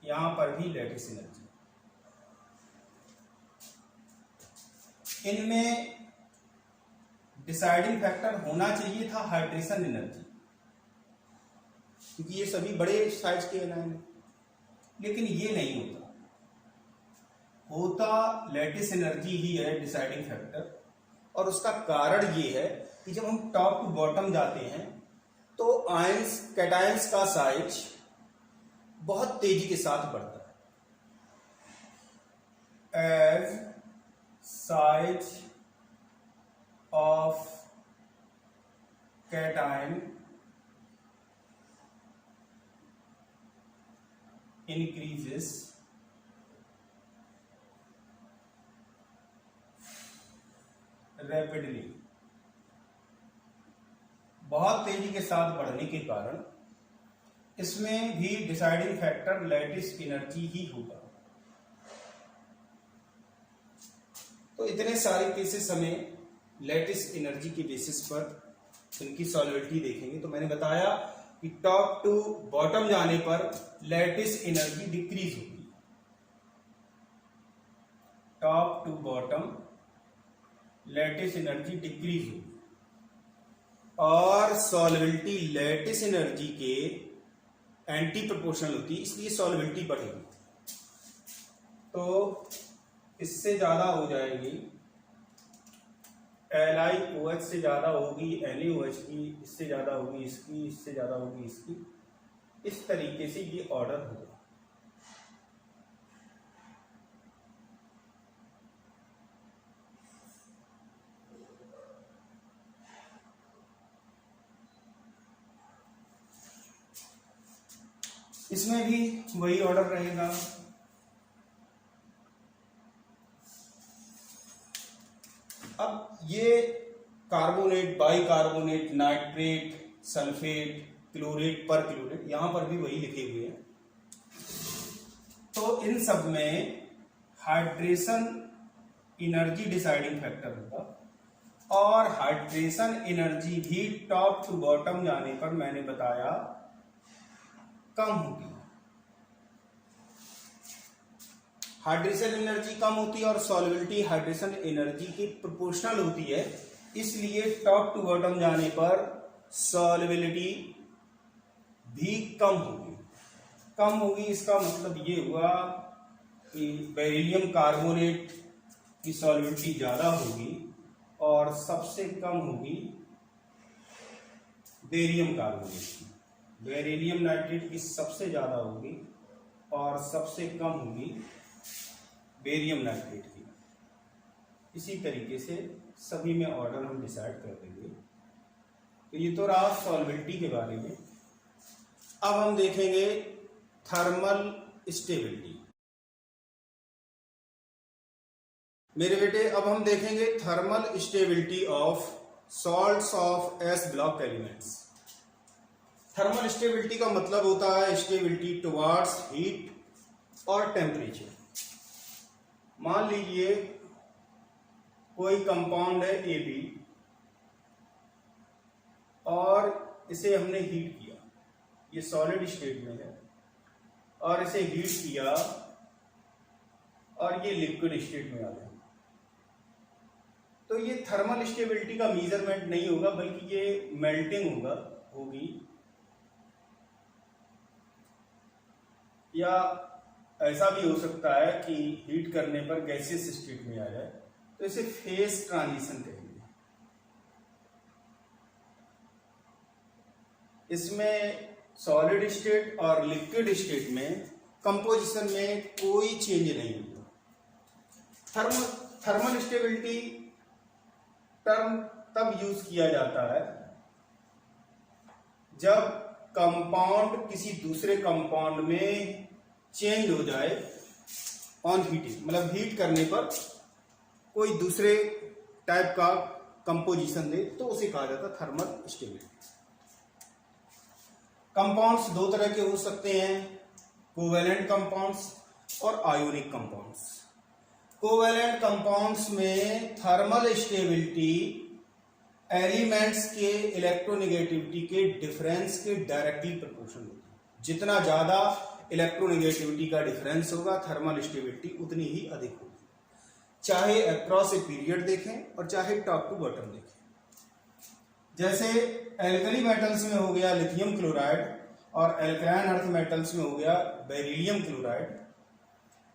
यहां पर भी लैटिस एनर्जी। इनमें डिसाइडिंग फैक्टर होना चाहिए था हाइड्रेशन एनर्जी, क्योंकि ये सभी बड़े साइज के एनायन हैं, लेकिन ये नहीं होता लैटिस एनर्जी ही है डिसाइडिंग फैक्टर। और उसका कारण ये है कि जब हम टॉप टू बॉटम जाते हैं तो आयंस कैटायंस का साइज बहुत तेजी के साथ बढ़ता है। As size of cation increases rapidly, बहुत तेजी के साथ बढ़ने के कारण इसमें भी डिसाइडिंग फैक्टर लैटिस एनर्जी ही होगा। तो इतने सारे केसेस हमें लैटिस एनर्जी के बेसिस पर इनकी सॉल्युबिलिटी देखेंगे। तो मैंने बताया कि टॉप टू बॉटम जाने पर लैटिस एनर्जी डिक्रीज होगी, top to bottom lattice energy decrease होगी, और सॉल्युबिलिटी लैटिस एनर्जी के एंटी प्रोपोर्शनल होती है, इसलिए सॉल्युबिलिटी बढ़ेगी। तो इससे ज्यादा हो जाएगी LiOH से ज्यादा होगी NaOH की, इससे ज्यादा होगी इसकी, इससे ज्यादा होगी इसकी, इस तरीके से ये ऑर्डर होगा। इसमें भी वही ऑर्डर रहेगा। अब ये carbonate, bicarbonate, nitrate, sulphate, chlorate, perchlorate, यहां पर भी वही लिखे हुए हैं। तो इन सब में हाइड्रेशन एनर्जी डिसाइडिंग फैक्टर होगा, और हाइड्रेशन एनर्जी भी टॉप टू बॉटम जाने पर मैंने बताया कम होगी। हाइड्रेशन एनर्जी कम होती है और सॉल्युबिलिटी हाइड्रेशन एनर्जी की प्रोपोर्शनल होती है, इसलिए टॉप टू बॉटम जाने पर सॉल्युबिलिटी भी कम होगी। इसका मतलब ये हुआ कि बेरिलियम कार्बोनेट की सॉल्युबिलिटी ज्यादा होगी और सबसे कम होगी बेरियम कार्बोनेट की। बेरिलियम नाइट्रेट की सबसे ज्यादा होगी और सबसे कम होगी बेरियम नाइट्रेट की। इसी तरीके से सभी में ऑर्डर हम डिसाइड कर देंगे। तो ये तो रहा सॉल्युबिलिटी के बारे में। अब हम देखेंगे थर्मल स्टेबिलिटी। मेरे बेटे अब हम देखेंगे thermal stability of salts of S block elements. Thermal stability का मतलब होता है स्टेबिलिटी टुवार्ड्स हीट और टेम्परेचर। मान लीजिए कोई कंपाउंड है AB और इसे हमने हीट किया, ये सॉलिड स्टेट में है, और इसे हीट किया और ये लिक्विड स्टेट में आ गया। तो ये थर्मल स्टेबिलिटी का मेजरमेंट नहीं होगा, बल्कि ये मेल्टिंग होगी, या ऐसा भी हो सकता है कि हीट करने पर गैसियस स्टेट में आ जाए, तो इसे फेज ट्रांजिशन कहेंगे। इसमें सॉलिड स्टेट और लिक्विड स्टेट में कंपोजिशन में कोई चेंज नहीं होगा। थर्मल स्टेबिलिटी टर्म तब यूज किया जाता है जब कंपाउंड किसी दूसरे कंपाउंड में चेंज हो जाए ऑन हीटिंग, मतलब हीट करने पर कोई दूसरे टाइप का कंपोजिशन दे, तो उसे कहा जाता है थर्मल स्टेबिलिटी। कंपाउंड्स दो तरह के हो सकते हैं, कोवेलेंट कंपाउंड्स और आयोनिक कंपाउंड्स। कोवेलेंट कंपाउंड्स में थर्मल स्टेबिलिटी एलिमेंट्स के इलेक्ट्रोनेगेटिविटी के डिफरेंस के डायरेक्टली प्रोपोर्शनल होती है। जितना ज्यादा इलेक्ट्रोनेगेटिविटी का डिफरेंस होगा थर्मल स्टेबिलिटी उतनी ही अधिक होगी, चाहे अक्रॉस ए पीरियड देखें और चाहे टॉप टू बॉटम देखें। जैसे एल्कली मेटल्स में हो गया लिथियम क्लोराइड और एल्कलाइन अर्थ मेटल्स में हो गया बेरिलियम क्लोराइड।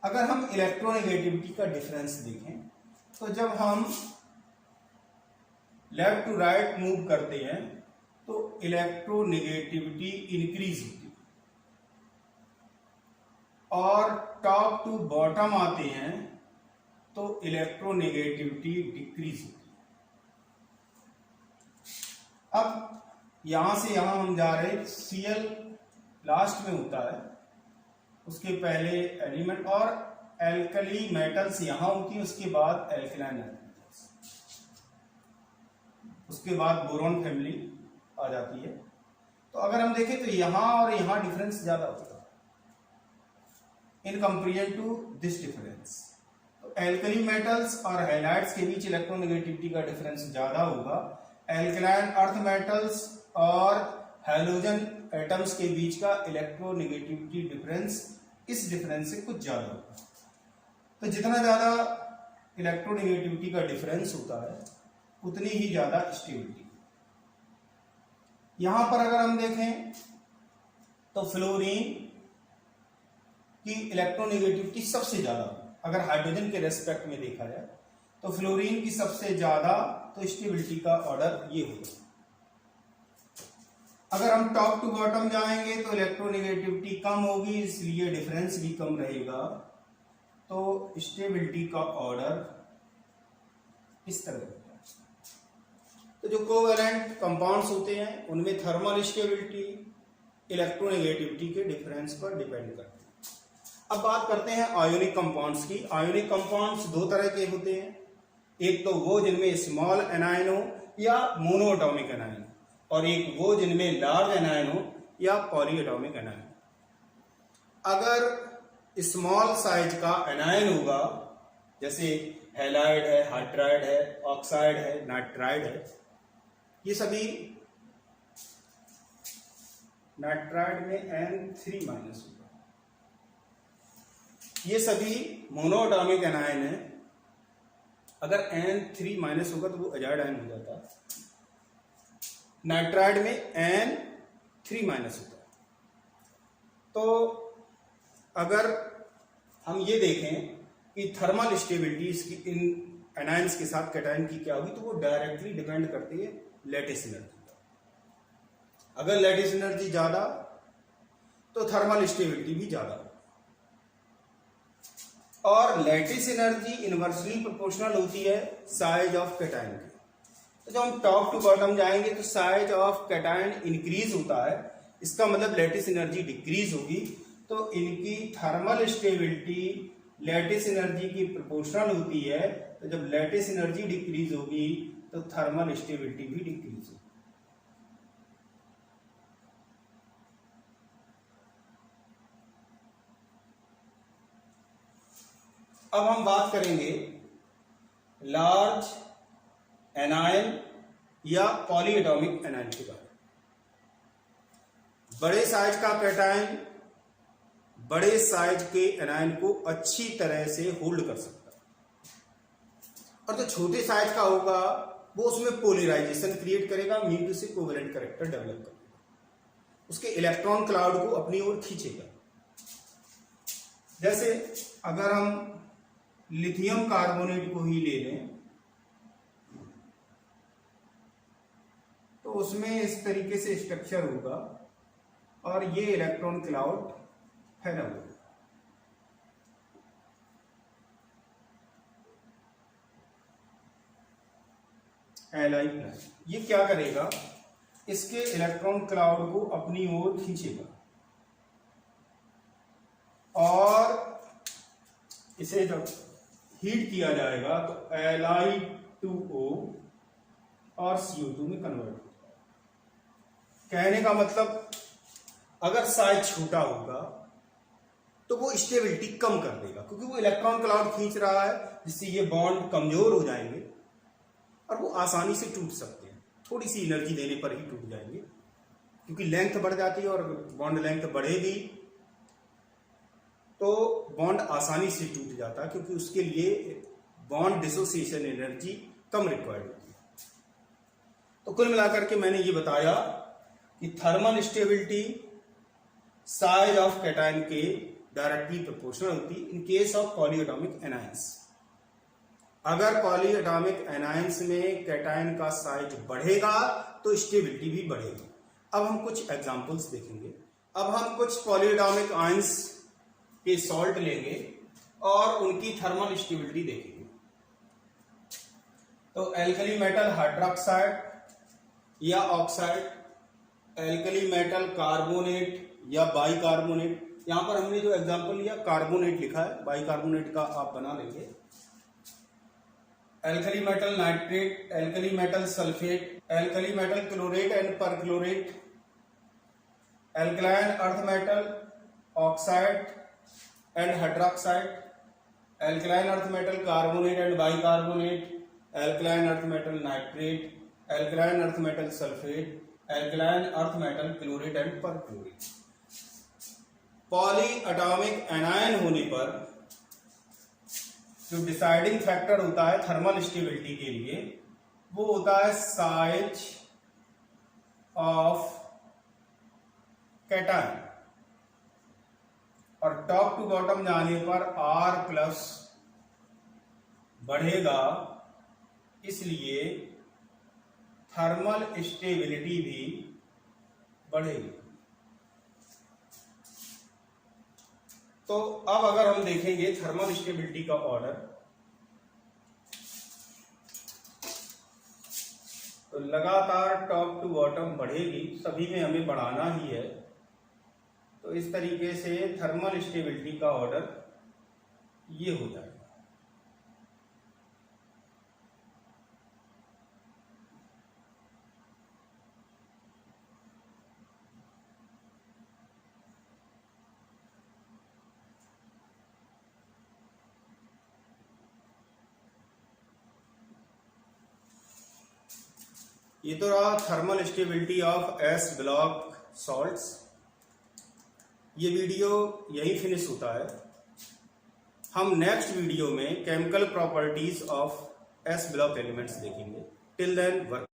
अगर हम इलेक्ट्रोनेगेटिविटी का डिफरेंस देखें तो जब हम लेफ्ट टू राइट मूव करते हैं तो इलेक्ट्रोनेगेटिविटी इंक्रीज होती है, और टॉप टू बॉटम आते हैं तो इलेक्ट्रोनेगेटिविटी डिक्रीज होती है। अब यहां से यहां हम जा रहे, Cl लास्ट में होता है, उसके पहले एलिमेंट, और एल्कली मेटल्स यहां होती है, उसके बाद एल्कलाइन मेटल्स, उसके बाद बोरॉन फैमिली आ जाती है। तो अगर हम देखें तो यहां और यहां डिफरेंस ज्यादा होता है in comparison to this difference. तो एल्कली मेटल्स और हैलाइड्स के बीच इलेक्ट्रोनेगेटिविटी का डिफरेंस ज्यादा होगा, एल्कलाइन अर्थ मेटल्स और हैलोजन एटम्स के बीच का इलेक्ट्रोनेगेटिविटी डिफरेंस इस डिफरेंस से कुछ ज्यादा होगा। तो जितना ज्यादा इलेक्ट्रोनेगेटिविटी का डिफरेंस होता है उतनी ही ज्यादा स्टेबिलिटी। यहां पर अगर हम देखें तो फ्लोरीन की इलेक्ट्रोनेगेटिविटी सबसे ज्यादा, अगर हाइड्रोजन के रेस्पेक्ट में देखा जाए तो फ्लोरीन की सबसे ज्यादा, तो स्टेबिलिटी का ऑर्डर ये होगा। अगर हम टॉप टू बॉटम जाएंगे तो इलेक्ट्रोनेगेटिविटी कम होगी, इसलिए डिफरेंस भी कम रहेगा, तो स्टेबिलिटी का ऑर्डर इस तरह होता है। तो जो कोवेलेंट कंपाउंड्स होते हैं उनमें थर्मल स्टेबिलिटी इलेक्ट्रोनेगेटिविटी के डिफरेंस पर डिपेंड करती है। अब बात करते हैं आयोनिक कंपाउंड्स की। आयोनिक कंपाउंड्स दो तरह के होते हैं, एक तो वो जिनमें स्मॉल एनायन हो या मोनोएटॉमिक एनायन, और एक वो जिनमें लार्ज एनायन हो या पॉलीएटॉमिक एनायन। अगर स्मॉल साइज का एनायन होगा, जैसे हैलाइड है, हाइड्राइड है, ऑक्साइड है, नाइट्राइड है, ये सभी, नाइट्राइड में N3- होगा, ये सभी मोनोएटॉमिक एनायन है। अगर N3- होगा तो वो अजाइड आयन हो जाता है, नाइट्राइड में N3- होता है। तो अगर हम ये देखें कि थर्मल स्टेबिलिटी इसकी इन एनायंस के साथ कैटायन की क्या होगी, तो वो डायरेक्टली डिपेंड करती है लैटिस एनर्जी पर। अगर लैटिस एनर्जी ज्यादा तो थर्मल स्टेबिलिटी भी ज्यादा, और लैटिस एनर्जी इनवर्सली प्रोपोर्शनल होती है साइज ऑफ कैटायन की। तो जब हम टॉप टू बॉटम जाएंगे तो साइज ऑफ कैटायन इंक्रीज होता है, इसका मतलब लैटिस एनर्जी डिक्रीज होगी, तो इनकी थर्मल स्टेबिलिटी लैटिस एनर्जी की प्रोपोर्शनल होती है। तो जब लैटिस एनर्जी डिक्रीज होगी तो थर्मल स्टेबिलिटी भी डिक्रीज होगी। अब हम बात करेंगे लार्ज एनायन या पॉलीएटॉमिक एनायन के बारे में। बड़े साइज का कैटायन बड़े साइज के एनायन को अच्छी तरह से होल्ड कर सकता है, और जो छोटे साइज का होगा वो उसमें पोलराइजेशन क्रिएट करेगा, मीन से कोवेलेंट कैरेक्टर डेवलप करेगा, उसके इलेक्ट्रॉन क्लाउड को अपनी ओर खींचेगा। जैसे अगर हम लिथियम कार्बोनेट को ही ले लें तो उसमें इस तरीके से स्ट्रक्चर होगा और ये इलेक्ट्रॉन क्लाउड फैला हुआ Li+। ये क्या करेगा, इसके इलेक्ट्रॉन क्लाउड को अपनी ओर खींचेगा और इसे जब हीट किया जाएगा तो Li2O और CO2 में कन्वर्ट होगा। कहने का मतलब अगर साइज छोटा होगा तो वो स्टेबिलिटी कम कर देगा, क्योंकि वो इलेक्ट्रॉन क्लाउड खींच रहा है, जिससे ये बॉन्ड कमजोर हो जाएंगे और वो आसानी से टूट सकते हैं। थोड़ी सी एनर्जी देने पर ही टूट जाएंगे, क्योंकि लेंथ बढ़ जाती है और बॉन्ड लेंथ बढ़ेगी तो बॉन्ड आसानी से टूट जाता है, क्योंकि उसके लिए बॉन्ड डिसोसिएशन एनर्जी कम रिक्वायर्ड होती है। तो कुल मिलाकर के मैंने ये बताया कि thermal stability size of cation के डायरेक्टली प्रोपोर्शनल होती इन केस ऑफ पॉलीएटॉमिक एनायंस। अगर पॉलीएटॉमिक एनायंस में कैटायन का साइज बढ़ेगा तो स्टेबिलिटी भी बढ़ेगी। अब हम कुछ एग्जांपल्स देखेंगे। अब हम कुछ पॉलीएटॉमिक आयंस के सॉल्ट लेंगे और उनकी थर्मल स्टेबिलिटी देखेंगे। तो एल्कली मेटल हाइड्रोक्साइड या ऑक्साइड, एल्कली मेटल कार्बोनेट या बाइकार्बोनेट। यहां पर हमने जो एग्जांपल लिया कार्बोनेट लिखा है, बाइकार्बोनेट का आप बना लेंगे। Alkali metal nitrate, alkali metal sulphate, alkali metal chlorate and perchlorate, alkaline earth metal oxide and hydroxide, alkaline earth metal carbonate and bicarbonate, alkaline earth metal nitrate, alkaline earth metal sulphate, alkaline earth metal chlorate and perchlorate. Polyatomic anion होने पर जो deciding factor होता है thermal stability के लिए वो होता है साइज ऑफ कैटायन, और टॉप टू बॉटम जाने पर R प्लस बढ़ेगा, इसलिए थर्मल स्टेबिलिटी भी बढ़ेगी। तो अब अगर हम देखेंगे थर्मल स्टेबिलिटी का ऑर्डर, तो लगातार टॉप टू बॉटम बढ़ेगी, सभी में हमें बढ़ाना ही है। तो इस तरीके से थर्मल स्टेबिलिटी का ऑर्डर ये हो जाएगा। ये तो रहा thermal stability of S block salts. ये वीडियो यही फिनिश होता है। हम नेक्स्ट वीडियो में chemical properties of S block elements देखेंगे। Till then work